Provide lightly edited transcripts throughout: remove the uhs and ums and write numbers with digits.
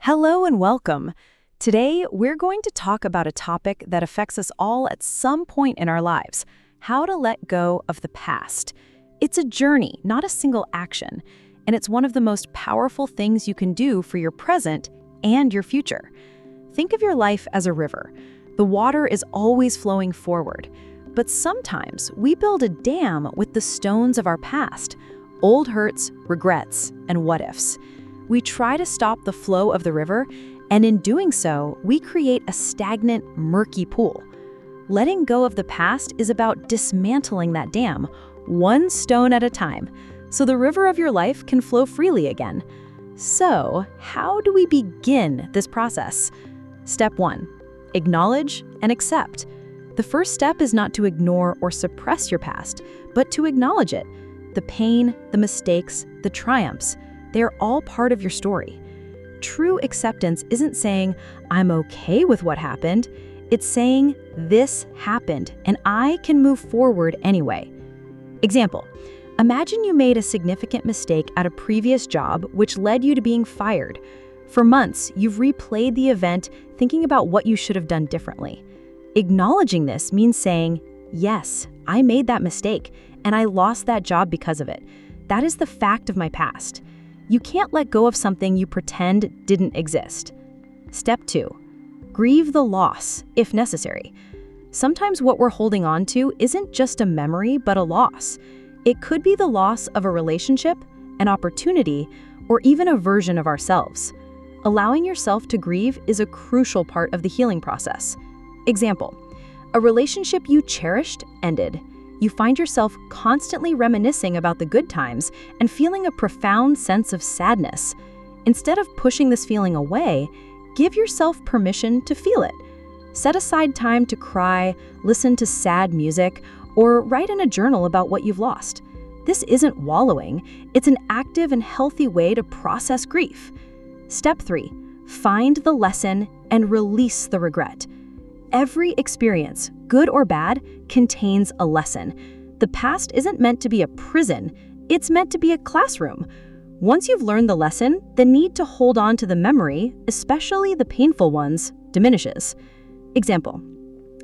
Hello and welcome. Today, we're going to talk about a topic that affects us all at some point in our lives: how to let go of the past. It's a journey, not a single action, and it's one of the most powerful things you can do for your present and your future. Think of your life as a river. The water is always flowing forward, but sometimes we build a dam with the stones of our past, old hurts, regrets, and what-ifs. We try to stop the flow of the river, and in doing so, we create a stagnant, murky pool. Letting go of the past is about dismantling that dam, one stone at a time, so the river of your life can flow freely again. So, how do we begin this process? Step 1. Acknowledge and accept. The first step is not to ignore or suppress your past, but to acknowledge it. The pain, the mistakes, the triumphs, they are all part of your story. True acceptance isn't saying, "I'm okay with what happened." It's saying, "This happened, and I can move forward anyway." Example: imagine you made a significant mistake at a previous job which led you to being fired. For months, you've replayed the event, thinking about what you should have done differently. Acknowledging this means saying, "Yes, I made that mistake, and I lost that job because of it. That is the fact of my past." You can't let go of something you pretend didn't exist. Step 2. Grieve the loss, if necessary. Sometimes what we're holding on to isn't just a memory, but a loss. It could be the loss of a relationship, an opportunity, or even a version of ourselves. Allowing yourself to grieve is a crucial part of the healing process. Example: a relationship you cherished ended. You find yourself constantly reminiscing about the good times and feeling a profound sense of sadness. Instead of pushing this feeling away, give yourself permission to feel it. Set aside time to cry, listen to sad music, or write in a journal about what you've lost. This isn't wallowing, it's an active and healthy way to process grief. Step 3. Find the lesson and release the regret. Every experience, good or bad, contains a lesson. The past isn't meant to be a prison, it's meant to be a classroom. Once you've learned the lesson, the need to hold on to the memory, especially the painful ones, diminishes. Example: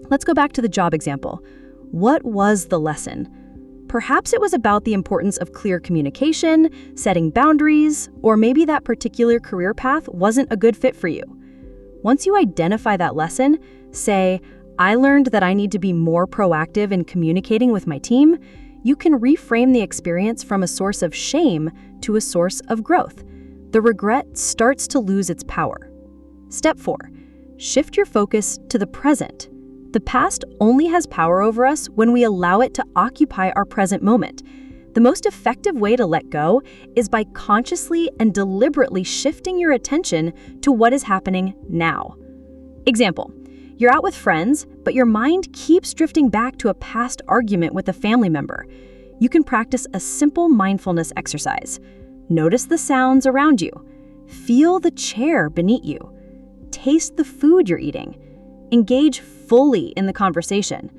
let's go back to the job example. What was the lesson? Perhaps it was about the importance of clear communication, setting boundaries, or maybe that particular career path wasn't a good fit for you. Once you identify that lesson, say, "I learned that I need to be more proactive in communicating with my team," you can reframe the experience from a source of shame to a source of growth. The regret starts to lose its power. Step 4. Shift your focus to the present. The past only has power over us when we allow it to occupy our present moment. The most effective way to let go is by consciously and deliberately shifting your attention to what is happening now. Example: you're out with friends, but your mind keeps drifting back to a past argument with a family member. You can practice a simple mindfulness exercise. Notice the sounds around you. Feel the chair beneath you. Taste the food you're eating. Engage fully in the conversation.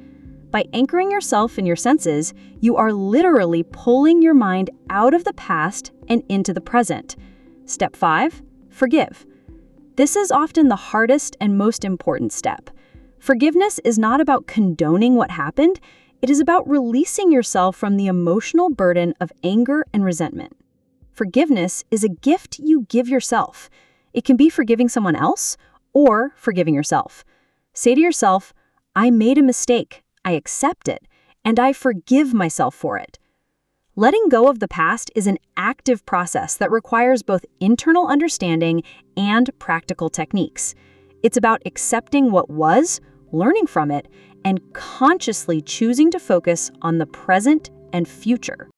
By anchoring yourself in your senses, you are literally pulling your mind out of the past and into the present. Step 5. Forgive. This is often the hardest and most important step. Forgiveness is not about condoning what happened, it is about releasing yourself from the emotional burden of anger and resentment. Forgiveness is a gift you give yourself. It can be forgiving someone else or forgiving yourself. Say to yourself, "I made a mistake, I accept it, and I forgive myself for it." Letting go of the past is an active process that requires both internal understanding and practical techniques. It's about accepting what was, learning from it, and consciously choosing to focus on the present and future.